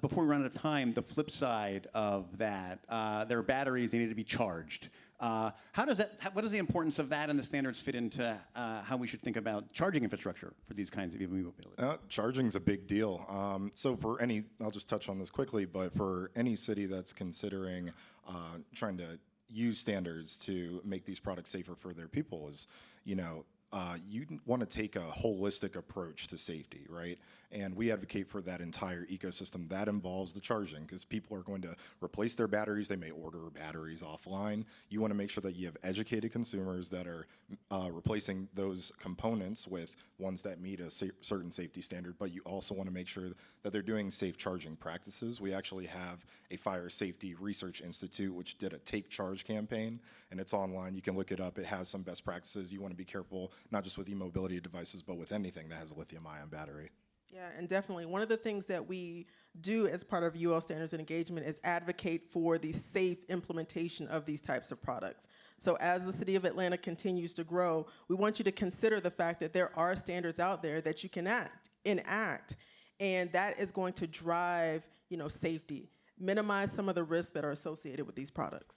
before we run out of time, the flip side of that, their batteries, they need to be charged. What does the importance of that and the standards fit into how we should think about charging infrastructure for these kinds of EV mobility? Charging's a big deal. So for any, I'll just touch on this quickly, but for any city that's considering trying to use standards to make these products safer for their people is, you want to take a holistic approach to safety, right? And we advocate for that entire ecosystem. That involves the charging, because people are going to replace their batteries. They may order batteries offline. You want to make sure that you have educated consumers that are replacing those components with ones that meet a certain safety standard, but you also want to make sure that they're doing safe charging practices. We actually have a Fire Safety Research Institute, which did a Take Charge campaign, and it's online. You can look it up. It has some best practices. You want to be careful, not just with e-mobility devices, but with anything that has a lithium-ion battery. Yeah, and definitely. One of the things that we do as part of UL Standards and Engagement is advocate for the safe implementation of these types of products. So as the City of Atlanta continues to grow, we want you to consider the fact that there are standards out there that you can enact, and that is going to drive, safety, minimize some of the risks that are associated with these products.